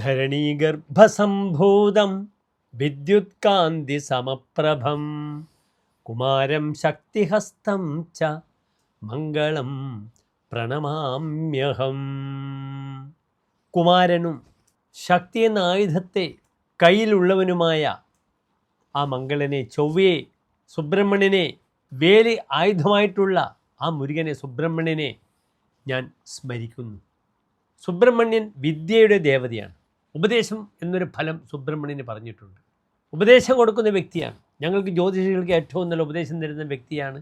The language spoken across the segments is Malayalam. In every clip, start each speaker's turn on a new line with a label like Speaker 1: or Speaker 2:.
Speaker 1: ധരണീഗർഭസംഭൂതം വിദ്യുത്കാന്തി സമപ്രഭം കുമാരം ശക്തിഹസ്തം ച മംഗളം പ്രണമാമ്യഹം. കുമാരനും ശക്തി എന്ന ആയുധത്തെ കയ്യിലുള്ളവനുമായ ആ മംഗളനെ, ചൊവ്വയെ, സുബ്രഹ്മണ്യനെ, വേലി ആയുധമായിട്ടുള്ള ആ മുരുകനെ, സുബ്രഹ്മണ്യനെ ഞാൻ സ്മരിക്കുന്നു. സുബ്രഹ്മണ്യൻ വിദ്യയുടെ ദേവതയാണ്. ഉപദേശം എന്നൊരു ഫലം സുബ്രഹ്മണ്യന് പറഞ്ഞിട്ടുണ്ട്. ഉപദേശം കൊടുക്കുന്ന വ്യക്തിയാണ്. ഞങ്ങൾക്ക് ജ്യോതിഷികൾക്ക് ഏറ്റവും നല്ല ഉപദേശം തരുന്ന വ്യക്തിയാണ്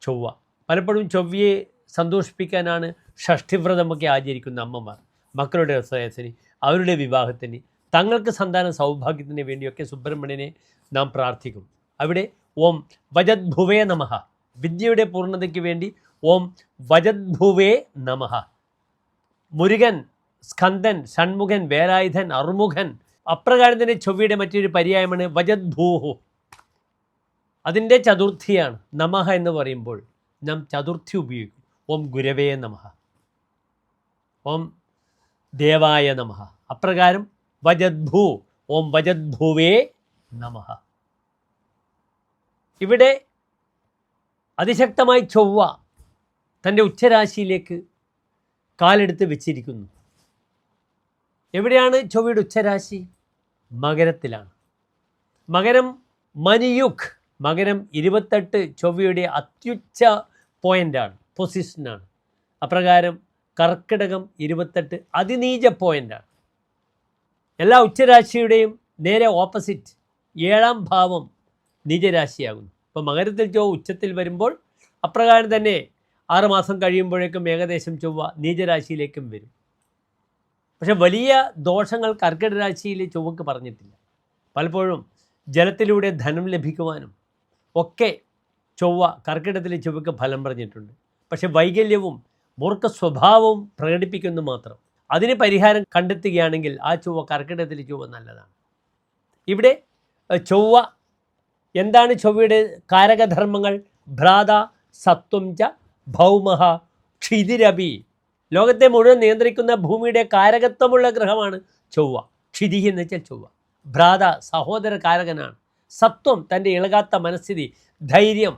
Speaker 1: ചൊവ്വ. പലപ്പോഴും ചൊവ്വയെ സന്തോഷിപ്പിക്കാനാണ് ഷഷ്ഠിവ്രതമൊക്കെ ആചരിക്കുന്ന അമ്മമാർ. മക്കളുടെ ശ്രേയസ്സിന്, അവരുടെ വിവാഹത്തിന്, തങ്ങൾക്ക് സന്താന സൗഭാഗ്യത്തിന് വേണ്ടിയൊക്കെ സുബ്രഹ്മണ്യനെ നാം പ്രാർത്ഥിക്കും. അവിടെ ഓം വജദ്ഭുവേ നമഃ, വിദ്യയുടെ പൂർണ്ണതയ്ക്ക് വേണ്ടി ഓം വജദ്ഭുവേ നമഃ. മുരുകൻ, സ്കന്ദൻ, ഷൺമുഖൻ, വേലായുധൻ, അറുമുഖൻ, അപ്രകാരം തന്നെ ചൊവ്വയുടെ മറ്റൊരു പര്യായമാണ് വജദ്ഭൂഹു. അതിൻ്റെ ചതുർത്ഥിയാണ് നമഃ എന്ന് പറയുമ്പോൾ നാം ചതുർത്ഥി ഉപയോഗിക്കും. ഓം ഗുരവേ നമഃ, ഓം ദേവായ നമഃ. അപ്രകാരം വജദ്ഭൂ, ഓം വജദ്ഭുവേ നമഃ. ഇവിടെ അതിശക്തമായി ചൊവ്വ തൻ്റെ ഉച്ചരാശിയിലേക്ക് കാലെടുത്ത് വെച്ചിരിക്കുന്നു. എവിടെയാണ് ചൊവ്വയുടെ ഉച്ചരാശി? മകരത്തിലാണ്. മകരം മനിയുഗ്, മകരം 28 ചൊവ്വയുടെ അത്യുച്ച പോയിൻ്റാണ്, പൊസിഷനാണ്. അപ്രകാരം കർക്കിടകം 28 അതിനീച പോയിൻ്റാണ്. എല്ലാ ഉച്ചരാശിയുടെയും നേരെ ഓപ്പോസിറ്റ് 7ാം ഭാവം നീചരാശിയാകുന്നു. ഇപ്പോൾ മകരത്തിൽ ചൊവ്വ ഉച്ചത്തിൽ വരുമ്പോൾ അപ്രകാരം തന്നെ 6 മാസം കഴിയുമ്പോഴേക്കും ഏകദേശം ചൊവ്വ നീചരാശിയിലേക്കും വരും. പക്ഷെ വലിയ ദോഷങ്ങൾ കർക്കിടക രാശിയിൽ ചൊവ്വക്ക് പറഞ്ഞിട്ടില്ല. പലപ്പോഴും ജലത്തിലൂടെ ധനം ലഭിക്കുവാനും ഒക്കെ ചൊവ്വ കർക്കിടകത്തിലെ ചൊവ്വക്ക് ഫലം പറഞ്ഞിട്ടുണ്ട്. പക്ഷെ വൈകല്യവും മൂർഖ സ്വഭാവവും പ്രകടിപ്പിക്കുന്നു മാത്രം. അതിന് പരിഹാരം കണ്ടെത്തുകയാണെങ്കിൽ ആ ചൊവ്വ, കർക്കിടകത്തിലെ ചൊവ്വ നല്ലതാണ്. ഇവിടെ ചൊവ്വ എന്താണ്? ചൊവ്വയുടെ കാരകധർമ്മങ്ങൾ ഭ്രാത, സത്വം ച, ഭൗമഹ, ക്ഷിതിരപി. ലോകത്തെ മുഴുവൻ നിയന്ത്രിക്കുന്ന ഭൂമിയുടെ കാരകത്വമുള്ള ഗ്രഹമാണ് ചൊവ്വ. ക്ഷിതി എന്ന് വെച്ചാൽ ചൊവ്വ. ഭ്രാത സഹോദര കാരകനാണ്. സത്വം തൻ്റെ ഇളകാത്ത മനസ്ഥിതി, ധൈര്യം,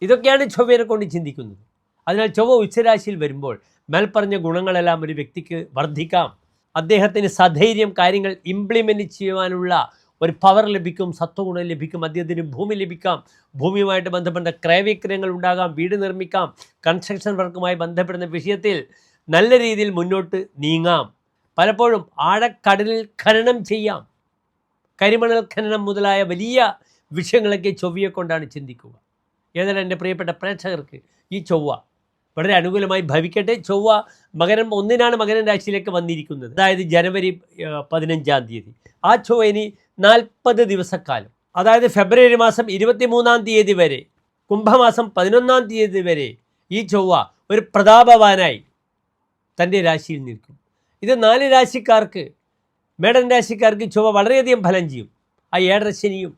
Speaker 1: ഇതൊക്കെയാണ് ചൊവ്വയെ കൊണ്ട് ചിന്തിക്കുന്നത്. അതിനാൽ ചൊവ്വ ഉച്ചരാശിയിൽ വരുമ്പോൾ മേൽപ്പറഞ്ഞ ഗുണങ്ങളെല്ലാം ഒരു വ്യക്തിക്ക് വർദ്ധിക്കാം. അദ്ദേഹത്തിന് സധൈര്യം കാര്യങ്ങൾ ഇംപ്ലിമെൻറ്റ് ചെയ്യുവാനുള്ള ഒരു പവർ ലഭിക്കും, സത്വഗുണം ലഭിക്കും. അദ്ദേഹത്തിന് ഭൂമി ലഭിക്കാം, ഭൂമിയുമായിട്ട് ബന്ധപ്പെട്ട ക്രയവിക്രയങ്ങൾ ഉണ്ടാകാം, വീട് നിർമ്മിക്കാം, കൺസ്ട്രക്ഷൻ വർക്കുമായി ബന്ധപ്പെടുന്ന വിഷയത്തിൽ നല്ല രീതിയിൽ മുന്നോട്ട് നീങ്ങാം. പലപ്പോഴും ആഴക്കടലിൽ ഖനനം ചെയ്യാം. കരിമണൽ ഖനനം മുതലായ വലിയ വിഷയങ്ങളൊക്കെ ചൊവ്വയെ കൊണ്ടാണ് ചിന്തിക്കുക. ഏതായാലും എൻ്റെ പ്രിയപ്പെട്ട പ്രേക്ഷകർക്ക് ഈ ചൊവ്വ വളരെ അനുകൂലമായി ഭവിക്കട്ടെ. ചൊവ്വ മകരം 1-നാണ് മകരം രാശിയിലേക്ക് വന്നിരിക്കുന്നത്, അതായത് ജനുവരി 15-ാം തീയതി. ആ ചൊവ്വ ഇനി 40 ദിവസക്കാലം, അതായത് ഫെബ്രുവരി മാസം 23-ാം തീയതി വരെ, കുംഭമാസം 11-ാം തീയതി വരെ ഈ ചൊവ്വ ഒരു പ്രതാപവാനായി തൻ്റെ രാശിയിൽ നിൽക്കും. ഇത് 4 രാശിക്കാർക്ക്, മേടൻ രാശിക്കാർക്ക് ചൊവ്വ വളരെയധികം ഫലം ചെയ്യും. ആ 7 ശനിയും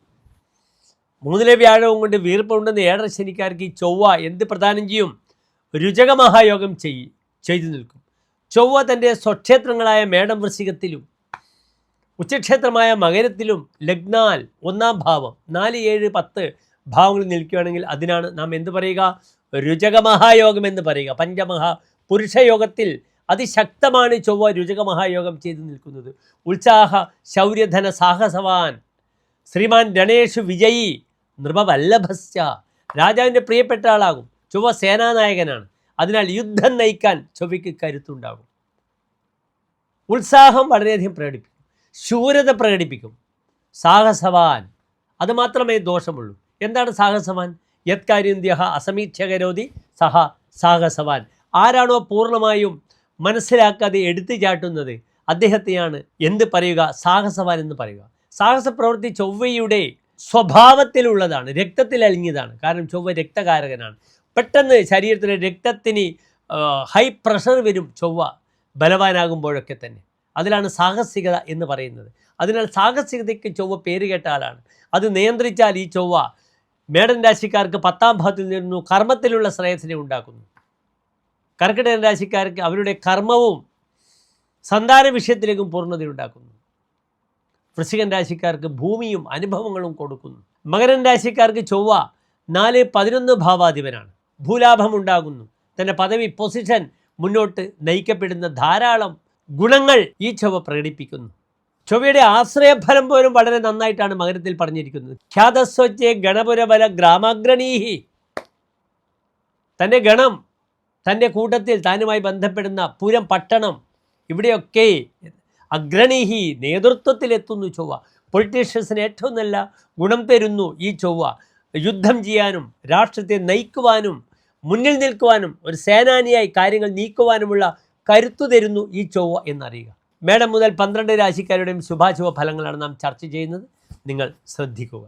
Speaker 1: 3-ലെ വ്യാഴവും കൊണ്ട് വീർപ്പുണ്ടെന്ന് 7 ശനിക്കാർക്ക് ഈ ചൊവ്വ എന്ത് പ്രദാനം ചെയ്യും? രുചക മഹായോഗം ചെയ്തു നിൽക്കും. ചൊവ്വ തൻ്റെ സ്വക്ഷേത്രങ്ങളായ മേടം, വൃശ്ചികത്തിലും ഉച്ചക്ഷേത്രമായ മകരത്തിലും ലഗ്നാൽ 1-ാം ഭാവം 4, 7, 10 ഭാവങ്ങളിൽ നിൽക്കുകയാണെങ്കിൽ അതിനാണ് നാം എന്ത് പറയുക? രുചക മഹായോഗം എന്ന് പറയുക. പഞ്ചമഹാ പുരുഷയോഗത്തിൽ അതിശക്തമാണ് ചൊവ്വ രുചക മഹായോഗം ചെയ്തു നിൽക്കുന്നത്. ഉത്സാഹ ശൗര്യധന സാഹസവാൻ ശ്രീമാൻ രണേഷു വിജയി നൃപവല്ലഭസ്യ. രാജാവിൻ്റെ പ്രിയപ്പെട്ട ആളാകും. ചൊവ്വ സേനാനായകനാണ്. അതിനാൽ യുദ്ധം നയിക്കാൻ ചൊവ്വയ്ക്ക് കരുത്തുണ്ടാകും. ഉത്സാഹം വളരെയധികം പ്രകടിപ്പിക്കും, ശൂരത പ്രകടിപ്പിക്കും. സാഹസവാൻ, അതുമാത്രമേ ദോഷമുള്ളൂ. എന്താണ് സാഹസവാൻ? യത് കാര്യം ദ്യഹ അസമീക്ഷകരോതി സഹ സാഹസവാൻ. ആരാണോ പൂർണ്ണമായും മനസ്സിലാക്കാതെ എടുത്തു ചാട്ടുന്നത് അദ്ദേഹത്തെയാണ് എന്ത് പറയുക? സാഹസവാൻ എന്ന് പറയുക. സാഹസ പ്രവൃത്തി ചൊവ്വയുടെ സ്വഭാവത്തിലുള്ളതാണ്, രക്തത്തിൽ അലിഞ്ഞതാണ്. കാരണം ചൊവ്വ രക്തകാരകനാണ്. പെട്ടെന്ന് ശരീരത്തിലെ രക്തത്തിന് ഹൈ പ്രഷർ വരും ചൊവ്വ ബലവാനാകുമ്പോഴൊക്കെ തന്നെ. അതിലാണ് സാഹസികത എന്ന് പറയുന്നത്. അതിനാൽ സാഹസികതയ്ക്ക് ചൊവ്വ പേര് കേട്ട ആളാണ്. അത് നിയന്ത്രിച്ചാൽ ഈ ചൊവ്വ മേടൻ രാശിക്കാർക്ക് 10-ാം ഭാവത്തിൽ നിന്നു കർമ്മത്തിലുള്ള ശ്രേയസ്സിനെ ഉണ്ടാക്കുന്നു. കർക്കിടക രാശിക്കാർക്ക് അവരുടെ കർമ്മവും സന്താന വിഷയത്തിലേക്കും പൂർണ്ണതയുണ്ടാക്കുന്നു. വൃശ്ചികൻ രാശിക്കാർക്ക് ഭൂമിയും അനുഭവങ്ങളും കൊടുക്കുന്നു. മകരൻ രാശിക്കാർക്ക് ചൊവ്വ 4-11 ഭാവാധിപനാണ്. ഭൂലാഭം ഉണ്ടാകുന്നു. തൻ്റെ പദവി പൊസിഷൻ മുന്നോട്ട് നയിക്കപ്പെടുന്ന ധാരാളം ഗുണങ്ങൾ ഈ ചൊവ്വ പ്രകടിപ്പിക്കുന്നു. ചൊവ്വയുടെ ആശ്രയഫലം പോലും വളരെ നന്നായിട്ടാണ് മകരത്തിൽ പറഞ്ഞിരിക്കുന്നത്. ഖ്യാതസ്വച്ഛേ ഗണപുരബല ഗ്രാമാഗ്രണീഹി. തൻ്റെ ഗണം, തൻ്റെ കൂട്ടത്തിൽ താനുമായി ബന്ധപ്പെടുന്ന പുരം, പട്ടണം, ഇവിടെയൊക്കെ അഗ്രണീഹി നേതൃത്വത്തിലെത്തുന്നു ചൊവ്വ. പൊളിറ്റീഷ്യൻസിന് ഏറ്റവും നല്ല ഗുണം തരുന്നു ഈ ചൊവ്വ. യുദ്ധം ചെയ്യാനും രാഷ്ട്രത്തെ നയിക്കുവാനും മുന്നിൽ നിൽക്കുവാനും ഒരു സേനാനിയായി കാര്യങ്ങൾ നീക്കുവാനുമുള്ള കരുത്തു തരുന്നു ഈ ചൊവ്വ എന്നറിയുക. മേടം മുതൽ 12 രാശിക്കാരുടെയും ശുഭാശുഭ ഫലങ്ങളാണ് നാം ചർച്ച ചെയ്യുന്നത്. നിങ്ങൾ ശ്രദ്ധിക്കുക.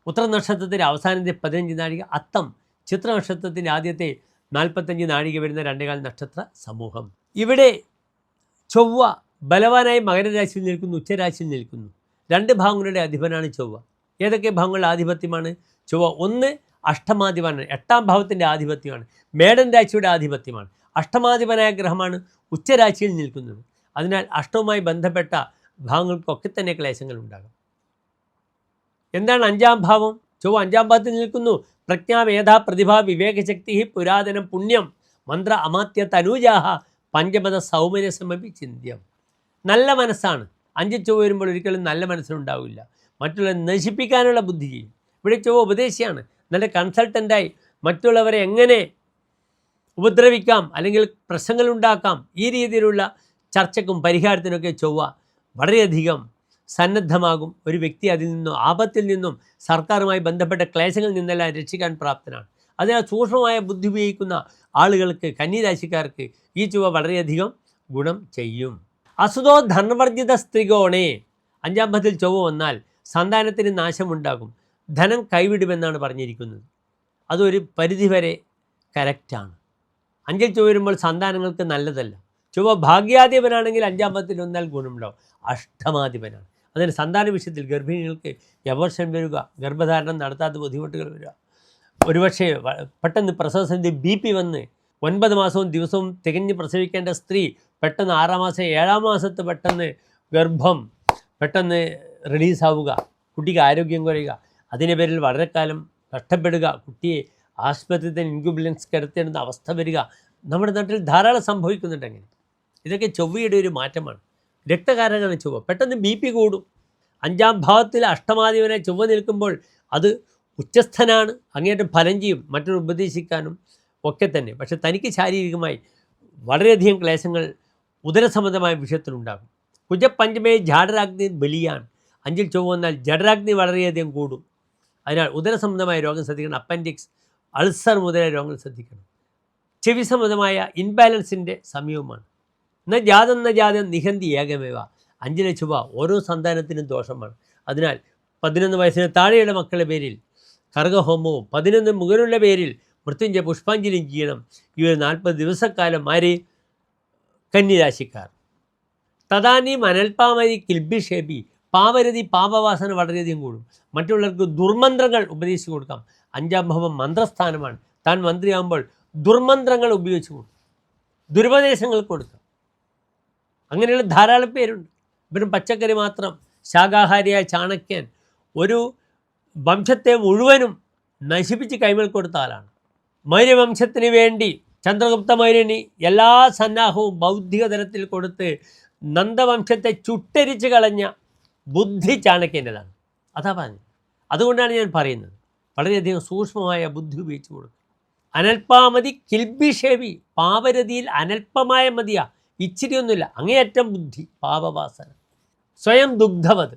Speaker 1: ഉത്തര നക്ഷത്രത്തിൻ്റെ അവസാനത്തെ 15 നാഴിക, അത്തം ചിത്ര നക്ഷത്രത്തിൻ്റെ ആദ്യത്തെ 45 നാഴിക വരുന്ന 2 നക്ഷത്ര സമൂഹം. ഇവിടെ ചൊവ്വ ബലവാനായി മകരരാശിയിൽ നിൽക്കുന്നു, ഉച്ചരാശിയിൽ നിൽക്കുന്നു. 2 ഭാവങ്ങളുടെ അധിപനാണ് ചൊവ്വ. ഏതൊക്കെ ഭാവങ്ങളുടെ ആധിപത്യമാണ്? ചൊവ്വ 1 അഷ്ടമാധിപനാണ്, 8ാം ഭാവത്തിൻ്റെ ആധിപത്യമാണ്. മേടൻ രാശിയുടെ ആധിപത്യമാണ്. അഷ്ടമാധിപനായ ഗ്രഹമാണ് ഉച്ചരാശിയിൽ നിൽക്കുന്നത്. അതിനാൽ അഷ്ടവുമായി ബന്ധപ്പെട്ട ഭാവങ്ങൾക്കൊക്കെ തന്നെ ക്ലേശങ്ങൾ ഉണ്ടാകും. എന്താണ് 5ാം ഭാവം? ചൊവ്വ 5ാം ഭാവത്തിൽ നിൽക്കുന്നു. പ്രജ്ഞ, മേധ, പ്രതിഭ, വിവേകശക്തി, പുരാതനം, പുണ്യം, മന്ത്ര, അമാത്യ, തനൂജാഹ, പഞ്ചമത, സൗമര്യസമപി ചിന്ത്യം. നല്ല മനസ്സാണ്. 5 ചൊവ്വ വരുമ്പോൾ ഒരിക്കലും നല്ല മനസ്സിലുണ്ടാവില്ല. മറ്റുള്ള നശിപ്പിക്കാനുള്ള ബുദ്ധി ചെയ്യും. ഇവിടെ ചൊവ്വ ഉപദേശിയാണ്. നല്ല കൺസൾട്ടൻ്റായി മറ്റുള്ളവരെ എങ്ങനെ ഉപദ്രവിക്കാം അല്ലെങ്കിൽ പ്രശ്നങ്ങളുണ്ടാക്കാം, ഈ രീതിയിലുള്ള ചർച്ചയ്ക്കും പരിഹാരത്തിനൊക്കെ ചൊവ്വ വളരെയധികം സന്നദ്ധമാകും. ഒരു വ്യക്തി അതിൽ നിന്നും, ആപത്തിൽ നിന്നും, സർക്കാരുമായി ബന്ധപ്പെട്ട ക്ലേശങ്ങളിൽ നിന്നെല്ലാം രക്ഷിക്കാൻ പ്രാപ്തനാണ്. അതിനാൽ സൂക്ഷ്മമായ ബുദ്ധി ഉപയോഗിക്കുന്ന ആളുകൾക്ക്, കന്യരാശിക്കാർക്ക് ഈ ചൊവ്വ വളരെയധികം ഗുണം ചെയ്യും. അസുതോ ധനവർജിത സ്ത്രീകോണേ. 5ാം ഭാവത്തിൽ ചൊവ്വ വന്നാൽ സന്താനത്തിന് നാശമുണ്ടാകും, ധനം കൈവിടുമെന്നാണ് പറഞ്ഞിരിക്കുന്നത്. അതൊരു പരിധിവരെ കറക്റ്റാണ്. 5ൽ ചൊവ്വ വരുമ്പോൾ സന്താനങ്ങൾക്ക് നല്ലതല്ല. ചൊവ്വ ഭാഗ്യാധിപനാണെങ്കിൽ 5ാം ഭാവത്തിൽ വന്നാൽ ഗുണമുണ്ടാവും. അഷ്ടമാധിപനാണ്. അതിന് സന്താന വിഷയത്തിൽ ഗർഭിണികൾക്ക് എവർഷൻ വരിക, ഗർഭധാരണം നടത്താത്ത ബുദ്ധിമുട്ടുകൾ വരിക, ഒരുപക്ഷെ പെട്ടെന്ന് പ്രസവസന്ധി BP വന്ന് 9 മാസവും ദിവസവും തികഞ്ഞ് പ്രസവിക്കേണ്ട സ്ത്രീ പെട്ടെന്ന് 6ാം മാസം 7ാം മാസത്ത് പെട്ടെന്ന് ഗർഭം പെട്ടെന്ന് റിലീസാവുക, കുട്ടിക്ക് ആരോഗ്യം കുറയുക, അതിൻ്റെ പേരിൽ വളരെ കാലം കഷ്ടപ്പെടുക, കുട്ടിയെ ആശുപത്രിയിൽ തന്നെ ഇൻക്യുബുലൻസ് കിടത്തേണ്ടുന്ന അവസ്ഥ വരിക നമ്മുടെ നാട്ടിൽ ധാരാളം സംഭവിക്കുന്നുണ്ട്. അങ്ങനെ ഇതൊക്കെ ചൊവ്വയുടെ ഒരു മാറ്റമാണ്. രക്തകാരകമാണ് ചൊവ്വ. പെട്ടെന്ന് BP കൂടും. 5ാം ഭാവത്തിൽ അഷ്ടമാധിപനെ ചൊവ്വ നിൽക്കുമ്പോൾ അത് ഉച്ചസ്ഥനാണ്, അങ്ങേയറ്റം ഫലം ചെയ്യും, മറ്റൊരു ഉപദേശിക്കാനും ഒക്കെ തന്നെ. പക്ഷെ തനിക്ക് ശാരീരികമായി വളരെയധികം ക്ലേശങ്ങൾ ഉദരസംബന്ധമായ വിഷയത്തിലുണ്ടാകും. കുജപഞ്ചമേ ജാഡരാഗ്നി ബലിയാണ്. 5ൽ ചൊവ്വ വന്നാൽ ജഡരാഗ്നി വളരെയധികം കൂടും. അതിനാൽ ഉദരസംബന്ധമായ രോഗം ശ്രദ്ധിക്കണം. അപ്പൻഡിക്സ്, അൾസർ മുതലായ രോഗങ്ങൾ ശ്രദ്ധിക്കണം. ചെവി സംബന്ധമായ ഇൻബാലൻസിൻ്റെ സമയവുമാണ്. ജാതം നിഹന്തി ഏകമേവ. 5ലെ ചൊവ്വ ഓരോ സന്താനത്തിനും ദോഷമാണ്. അതിനാൽ 11 വയസ്സിന് താഴെയുള്ള മക്കളുടെ പേരിൽ കർഗഹോമവും 11 മുകളിലുള്ള പേരിൽ മൃത്യുഞ്ജയ പുഷ്പാഞ്ജലിയും ചെയ്യണം. ഈ ഒരു 40 ദിവസക്കാലം ആര്? കന്യരാശിക്കാർ. തദാനി മനൽപാമരി കിൽബിഷേബി. പാവരതി, പാപവാസന വളരെയധികം കൂടും. മറ്റുള്ളവർക്ക് ദുർമന്ത്രങ്ങൾ ഉപദേശിച്ചു കൊടുക്കാം. 5ാം ഭാവം മന്ത്രസ്ഥാനമാണ്. താൻ മന്ത്രിയാകുമ്പോൾ ദുർമന്ത്രങ്ങൾ ഉപയോഗിച്ച് കൊടുക്കും, ദുരുപദേശങ്ങൾ കൊടുക്കാം. അങ്ങനെയുള്ള ധാരാളം പേരുണ്ട്. ഇവരും പച്ചക്കറി മാത്രം ശാകാഹാരിയായ ചാണക്യൻ ഒരു വംശത്തെ മുഴുവനും നശിപ്പിച്ച് കൈമേൽ കൊടുത്ത ആളാണ്. മൗര്യവംശത്തിന് വേണ്ടി ചന്ദ്രഗുപ്ത മൗര്യന് എല്ലാ സന്നാഹവും ബൗദ്ധിക തലത്തിൽ കൊടുത്ത് നന്ദവംശത്തെ ചുട്ടരിച്ച് കളഞ്ഞ ബുദ്ധി ചാണക്യൻ്റെതാണ്. അതാ പറഞ്ഞത്. അതുകൊണ്ടാണ് ഞാൻ പറയുന്നത്, വളരെയധികം സൂക്ഷ്മമായ ബുദ്ധി ഉപയോഗിച്ച് കൊടുക്കും. അനൽപാമതി കിൽബിഷേവി. പാവരതിയിൽ അനൽപമായ മതിയാ, ഇച്ചിരിയൊന്നുമില്ല, അങ്ങേയറ്റം ബുദ്ധി, പാപവാസന. സ്വയം ദുഗ്ധവത്.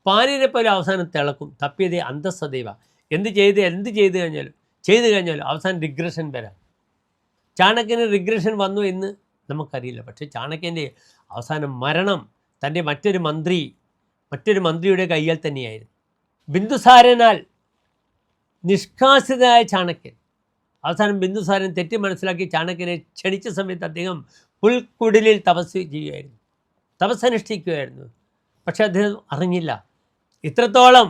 Speaker 1: പാലിനെ പോലെ അവസാനം തിളക്കും. തപ്പിയതേ അന്തസ്സദൈവ. എന്ത് ചെയ്ത് കഴിഞ്ഞാലും അവസാനം റിഗ്രഷൻ വരാം. ചാണക്യന് റിഗ്രഷൻ വന്നു എന്ന് നമുക്കറിയില്ല. പക്ഷേ ചാണക്യൻ്റെ അവസാനം മരണം തൻ്റെ മറ്റൊരു മന്ത്രിയുടെ കയ്യിൽ തന്നെയായിരുന്നു. ബിന്ദുസാരനാൽ നിഷ്കാസിതനായ ചാണക്യൻ അവസാനം ബിന്ദുസാരൻ തെറ്റി മനസ്സിലാക്കി ചാണക്യനെ ക്ഷണിച്ച സമയത്ത് അദ്ദേഹം പുൽക്കുടിലിൽ തപസ്സനുഷ്ഠിക്കുകയായിരുന്നു. പക്ഷെ അദ്ദേഹം അറിഞ്ഞില്ല. ഇത്രത്തോളം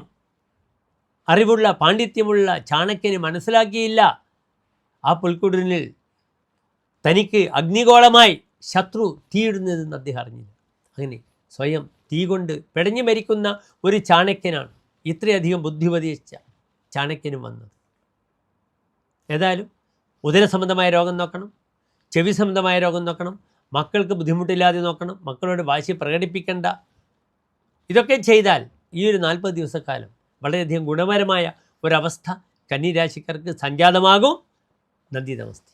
Speaker 1: അറിവുള്ള പാണ്ഡിത്യമുള്ള ചാണക്യന് മനസ്സിലാക്കിയില്ല ആ പുൽക്കുടിലിൽ തനിക്ക് അഗ്നിഗോളമായി ശത്രു തീയിടുന്നതെന്ന് അദ്ദേഹം അറിഞ്ഞില്ല. അങ്ങനെ സ്വയം തീ കൊണ്ട് പിടഞ്ഞു മരിക്കുന്ന ഒരു ചാണക്യനാണ് ഇത്രയധികം ബുദ്ധി ഉപദേശിച്ച ചാണക്യനും വന്നത്. ഏതായാലും ഉദരസംബന്ധമായ രോഗം നോക്കണം, ചെവി സംബന്ധമായ രോഗം നോക്കണം, മക്കൾക്ക് ബുദ്ധിമുട്ടില്ലാതെ നോക്കണം, മക്കളോട് വാശി പ്രകടിപ്പിക്കേണ്ട. ഇതൊക്കെ ചെയ്താൽ ഈ ഒരു 40 ദിവസക്കാലം വളരെയധികം ഗുണപരമായ ഒരവസ്ഥ കന്നി രാശിക്കാർക്ക് സംജാതമാകും. നന്ദി, നമസ്തേ.